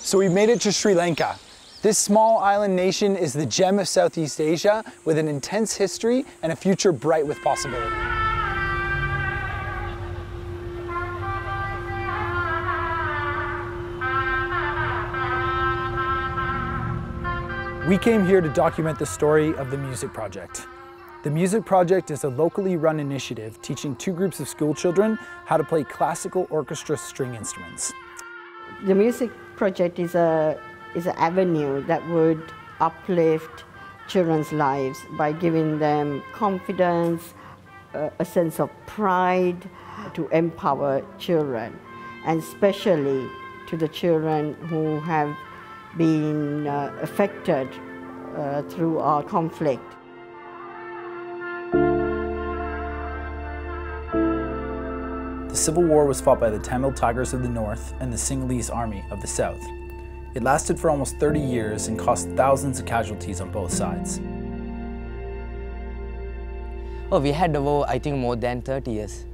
So we've made it to Sri Lanka. This small island nation is the gem of Southeast Asia with an intense history and a future bright with possibility. We came here to document the story of the Music Project. The Music Project is a locally run initiative teaching two groups of school children how to play classical orchestra string instruments. The Music Project is an avenue that would uplift children's lives by giving them confidence, a sense of pride, to empower children, and especially to the children who have been affected through our conflict. The Civil War was fought by the Tamil Tigers of the North and the Sinhalese Army of the South. It lasted for almost 30 years and cost thousands of casualties on both sides. Oh, we had a war, I think, more than 30 years.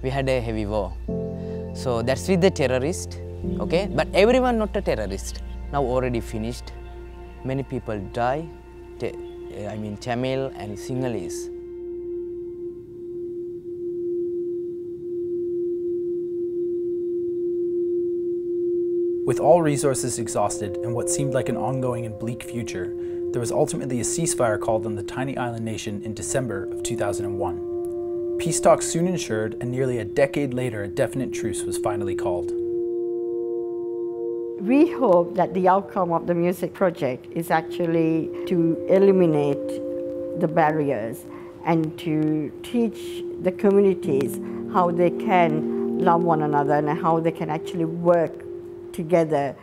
We had a heavy war. So that's with the terrorist, okay? But everyone not a terrorist. Now already finished. Many people die, Tamil and Sinhalese. With all resources exhausted and what seemed like an ongoing and bleak future, there was ultimately a ceasefire called on the tiny island nation in December of 2001. Peace talks soon ensured, and nearly a decade later, a definite truce was finally called. We hope that the outcome of the Music Project is actually to eliminate the barriers and to teach the communities how they can love one another and how they can actually work together.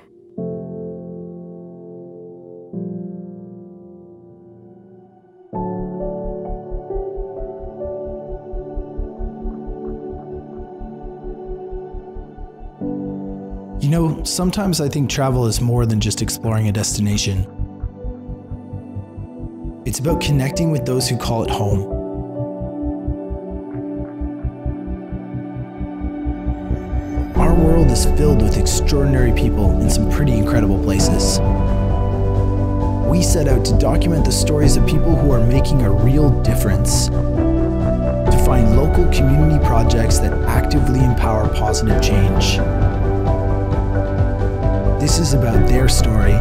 You know, sometimes I think travel is more than just exploring a destination. It's about connecting with those who call it home. Our world is filled with extraordinary people in some pretty incredible places. We set out to document the stories of people who are making a real difference, to find local community projects that actively empower positive change. This is about their story,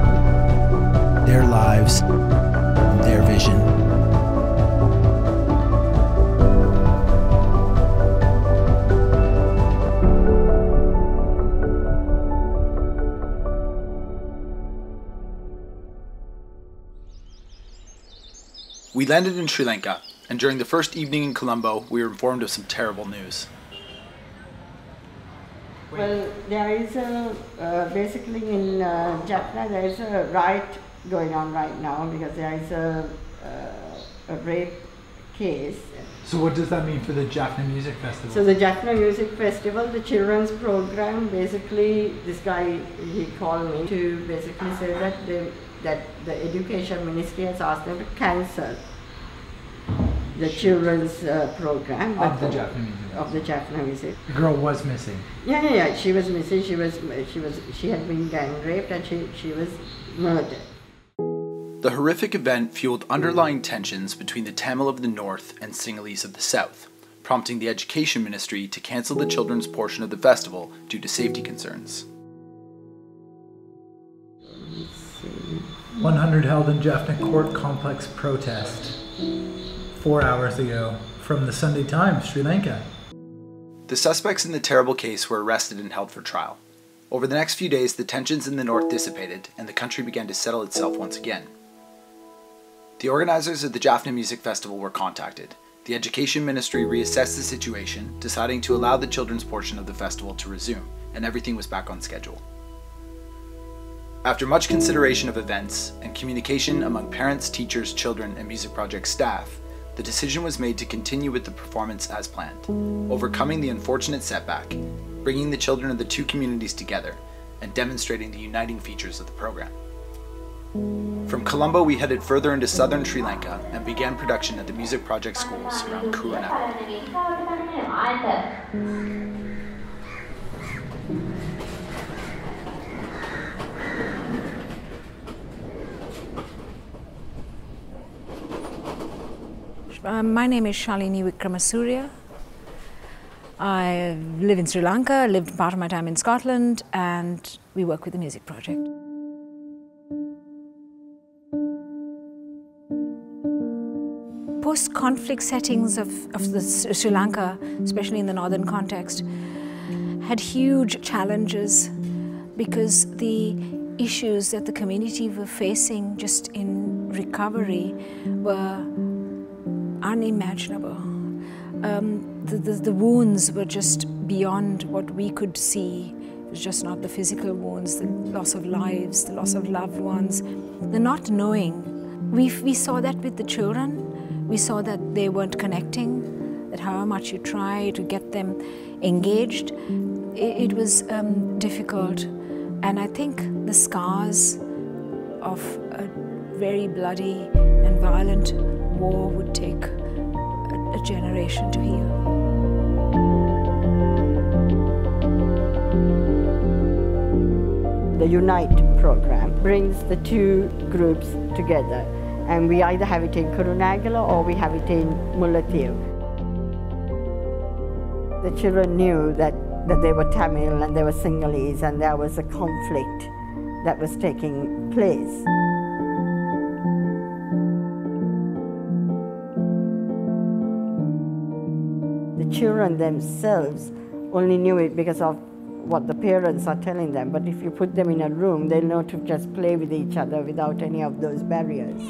their lives, and their vision. We landed in Sri Lanka, and during the first evening in Colombo, we were informed of some terrible news. Well, there is basically in Jaffna, there is a riot going on right now because there is a rape case. So what does that mean for the Jaffna Music Festival? So the Jaffna Music Festival, the children's program, basically this guy, he called me to basically say that the Education Ministry has asked them to cancel the children's program. Of the Jaffna Music. Of the Jaffna Music. The girl was missing. Yeah, she was missing. She had been gang raped and she was murdered. The horrific event fueled underlying tensions between the Tamil of the North and Sinhalese of the South, prompting the Education Ministry to cancel the children's portion of the festival due to safety concerns. 100 held in Jaffna Court Complex protest 4 hours ago from the Sunday Times, Sri Lanka. The suspects in the terrible case were arrested and held for trial. Over the next few days, the tensions in the north dissipated and the country began to settle itself once again. The organizers of the Jaffna Music Festival were contacted. The Education Ministry reassessed the situation, deciding to allow the children's portion of the festival to resume, and everything was back on schedule. After much consideration of events and communication among parents, teachers, children, and Music Project staff, the decision was made to continue with the performance as planned, overcoming the unfortunate setback, bringing the children of the two communities together, and demonstrating the uniting features of the program. From Colombo, we headed further into southern Sri Lanka and began production at the Music Project schools around Reunite. My name is Shalini Wickramasuriya. I live in Sri Lanka, lived part of my time in Scotland, and we work with the music project. Post-conflict settings of Sri Lanka, especially in the northern context, had huge challenges because the issues that the community were facing just in recovery were unimaginable. The wounds were just beyond what we could see. It was just not the physical wounds, the loss of lives, the loss of loved ones, the not knowing. We saw that with the children. We saw that they weren't connecting, that however much you try to get them engaged, it was difficult. And I think the scars of a very bloody and violent war would take a generation to heal. The Unite program brings the two groups together, and we either have it in Kurunegala or we have it in Mullaitivu. The children knew that they were Tamil and they were Sinhalese, and there was a conflict that was taking place. The children themselves only knew it because of what the parents are telling them, but if you put them in a room, they'll know to just play with each other without any of those barriers.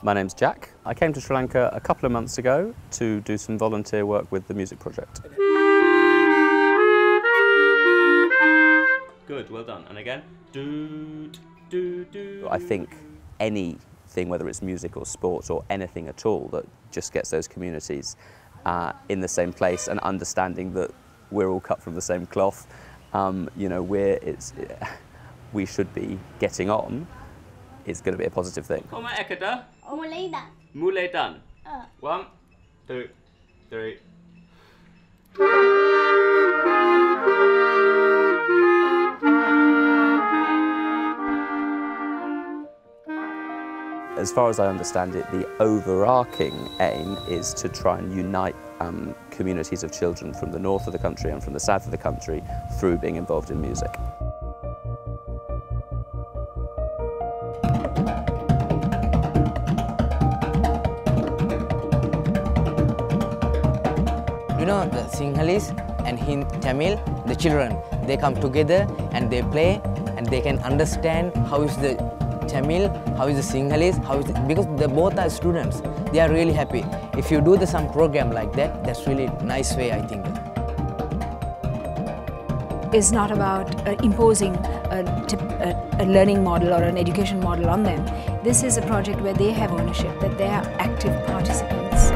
My name's Jack. I came to Sri Lanka a couple of months ago to do some volunteer work with the music project. Good, well done. And again. I think anything, whether it's music or sports or anything at all, that just gets those communities in the same place and understanding that we're all cut from the same cloth. You know, we should be getting on. It's going to be a positive thing. Mulai dan. 1, 2, 3. As far as I understand it, the overarching aim is to try and unite communities of children from the north of the country and from the south of the country through being involved in music. You know, the Sinhalese and Tamil, the children, they come together and they play and they can understand how is the Tamil, how is the Sinhalese, because they both are students. They are really happy. If you do some program like that, that's really nice way, I think. It's not about imposing a learning model or an education model on them. This is a project where they have ownership, that they are active participants.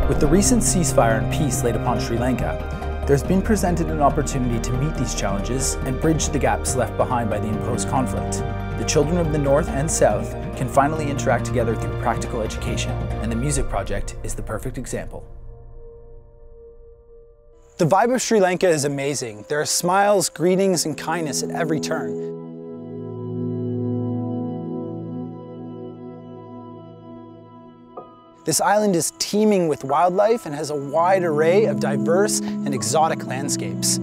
With the recent ceasefire and peace laid upon Sri Lanka, there's been presented an opportunity to meet these challenges and bridge the gaps left behind by the imposed conflict. The children of the North and South can finally interact together through practical education, and the music project is the perfect example. The vibe of Sri Lanka is amazing. There are smiles, greetings, and kindness at every turn. This island is teeming with wildlife and has a wide array of diverse and exotic landscapes.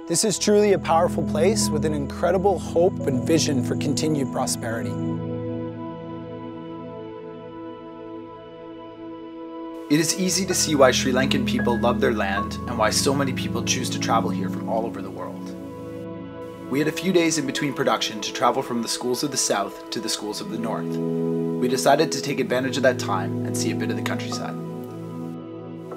This is truly a powerful place with an incredible hope and vision for continued prosperity. It is easy to see why Sri Lankan people love their land and why so many people choose to travel here from all over the world. We had a few days in between production to travel from the schools of the South to the schools of the North. We decided to take advantage of that time and see a bit of the countryside.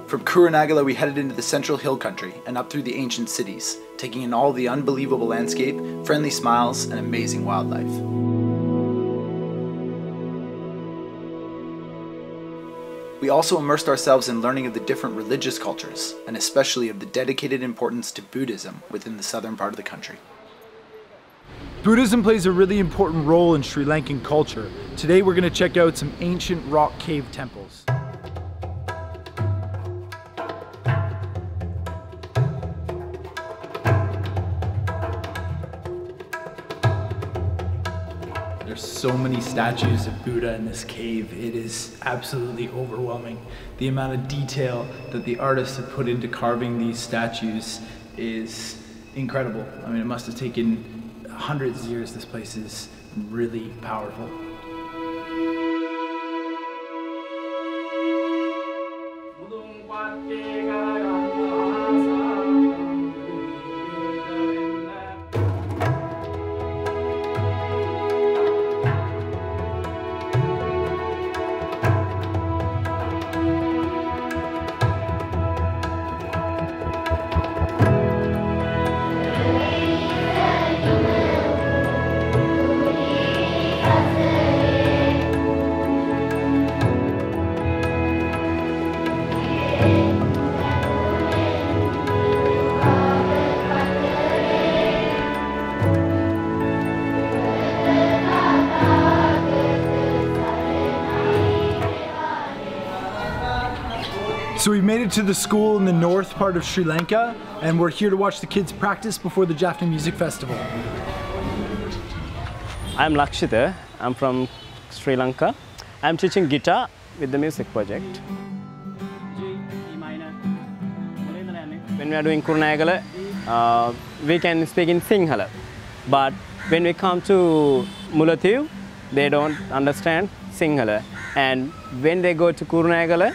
From Kurunegala, we headed into the central hill country and up through the ancient cities, taking in all the unbelievable landscape, friendly smiles, and amazing wildlife. We also immersed ourselves in learning of the different religious cultures, and especially of the dedicated importance to Buddhism within the southern part of the country. Buddhism plays a really important role in Sri Lankan culture. Today we're going to check out some ancient rock cave temples. There's so many statues of Buddha in this cave. It is absolutely overwhelming. The amount of detail that the artists have put into carving these statues is incredible. I mean, it must have taken hundreds of years. This place is really powerful. So we made it to the school in the north part of Sri Lanka, and we're here to watch the kids practice before the Jaffna Music Festival. I'm Lakshita. I'm from Sri Lanka. I'm teaching guitar with the music project. When we are doing Kurunegala, we can speak in Sinhala. But when we come to Mullatiu, they don't understand Sinhala. And when they go to Kurunegala,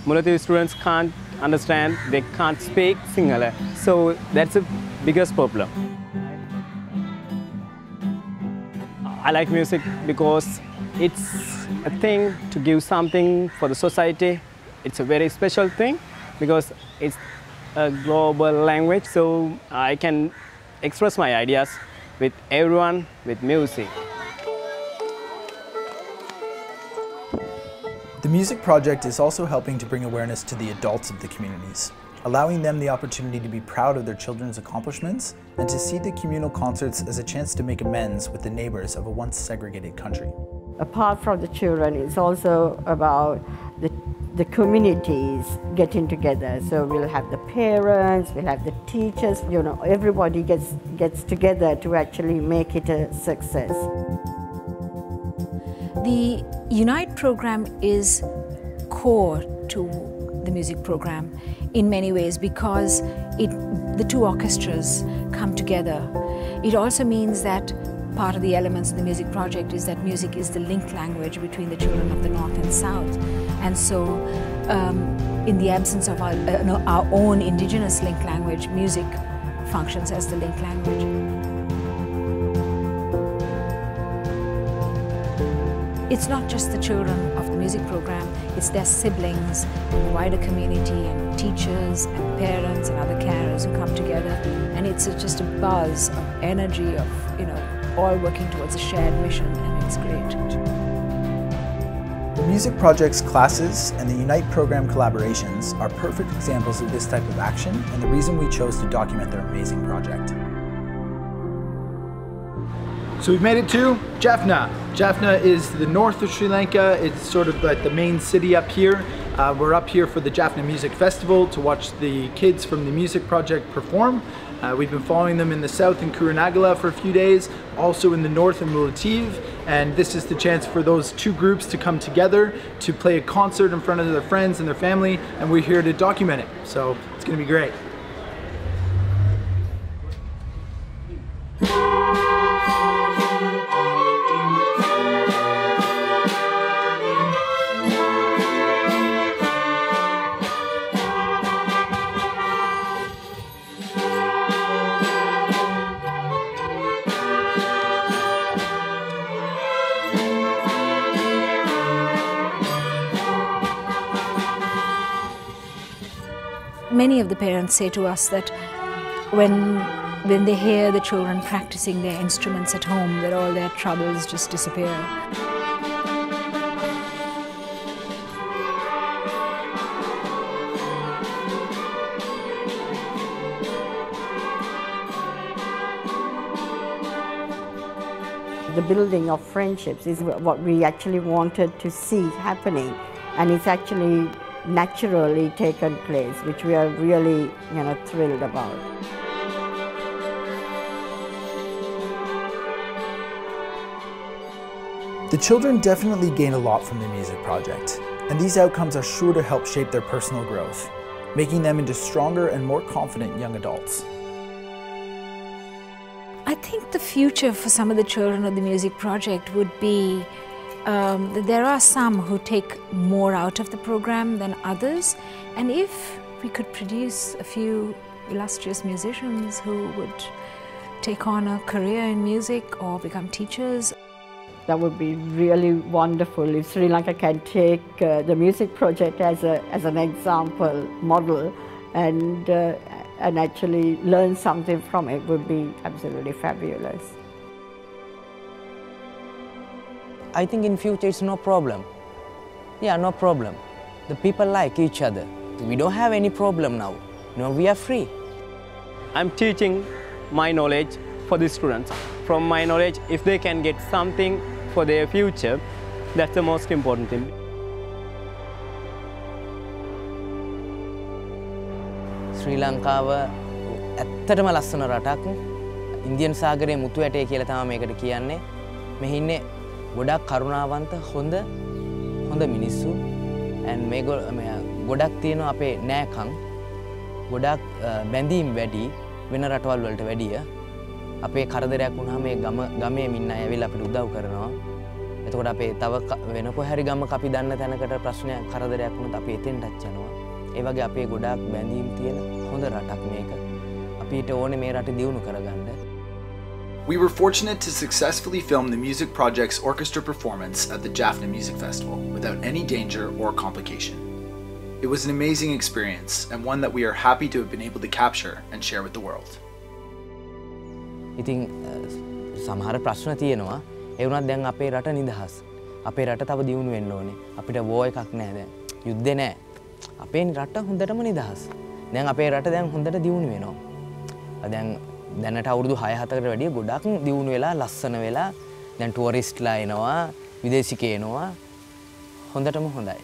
Mullatiu students can't understand, they can't speak Sinhala. So that's the biggest problem. I like music because it's a thing to give something for the society. It's a very special thing because it's a global language, so I can express my ideas with everyone with music. The music project is also helping to bring awareness to the adults of the communities, allowing them the opportunity to be proud of their children's accomplishments and to see the communal concerts as a chance to make amends with the neighbors of a once segregated country. Apart from the children, it's also about the communities getting together. So we'll have the parents, we'll have the teachers, you know, everybody gets together to actually make it a success. The Unite program is core to the music program in many ways because the two orchestras come together. It also means that part of the elements of the music project is that music is the link language between the children of the North and South. And so in the absence of our own indigenous link language, music functions as the link language. It's not just the children of the music program, it's their siblings and the wider community and teachers and parents and other carers who come together, and it's just a buzz of energy of, you know, all working towards a shared mission, and it's great. The music project's classes and the Unite program collaborations are perfect examples of this type of action and the reason we chose to document their amazing project. So we've made it to Jaffna. Jaffna is the north of Sri Lanka. It's sort of like the main city up here. We're up here for the Jaffna Music Festival to watch the kids from the music project perform. We've been following them in the south in Kurunegala for a few days, also in the north in Mullatiu, and this is the chance for those two groups to come together to play a concert in front of their friends and their family, and we're here to document it. So it's going to be great. Many of the parents say to us that when they hear the children practicing their instruments at home, that all their troubles just disappear. the building of friendships is what we actually wanted to see happening, and it's actually naturally taken place, which we are really, thrilled about. The children definitely gain a lot from the music project, and these outcomes are sure to help shape their personal growth, making them into stronger and more confident young adults. I think the future for some of the children of the music project would be that there are some who take more out of the program than others, and if we could produce a few illustrious musicians who would take on a career in music or become teachers. That would be really wonderful if Sri Lanka can take the music project as an example model and actually learn something from it. Would be absolutely fabulous. I think in future it's no problem. Yeah, no problem. The people like each other. We don't have any problem now. We are free. I'm teaching my knowledge for the students. From my knowledge, if they can get something for their future, that's the most important thing. Sri Lanka ඇත්තටම ලස්සන රටක්. Indian සාගරයේ මුතු ඇටේ කියලා තමයි මේකට කියන්නේ. මෙහි ඉන්නේ ගොඩක් කරුණාවන්ත හොඳ මිනිස්සු and මේ ගොඩක් තියෙන අපේ නෑකම් ගොඩක් බැඳීම් වැඩි වෙන රටවල් වලට වැඩිය. අපේ කරදරයක් වුණාම මේ ගමේ ඉන්න අය ඇවිල්ලා අපිට උදව් කරනවා. එතකොට අපේ තව වෙන කොහරි ගමක අපි දන්න තැනකට ප්‍රශ්නයක් කරදරයක් වුණොත් අපි එතෙන්ටත් යනවා. ඒ වගේ අපේ ගොඩක් බැඳීම් තියෙන හොඳ රටක් මේක. අපිට ඕනේ මේ රට දියුණු කරගන්න. We were fortunate to successfully film the music project's orchestra performance at the Jaffna Music Festival without any danger or complication. It was an amazing experience and one that we are happy to have been able to capture and share with the world. ඉතින් සමහර ප්‍රශ්න තියෙනවා. ඒ වුණත් දැන් අපේ රට නිදහස්. අපේ රට තව දියුණු වෙන්න ඕනේ. අපිට වෝ එකක් නැහැ දැන්. යුද්ධේ නැහැ. අපේ රට හොඳටම නිදහස්. දැන් අපේ රට දැන් හොඳට දියුණු වෙනවා. දැන් දැනට අවුරුදු 6-7කට වැඩිය ගොඩක් දියුණු වෙලා ලස්සන වෙලා දැන් ටුවරිස්ට්ලා එනවා, විදේශිකයෝ එනවා. හොඳටම හොඳයි.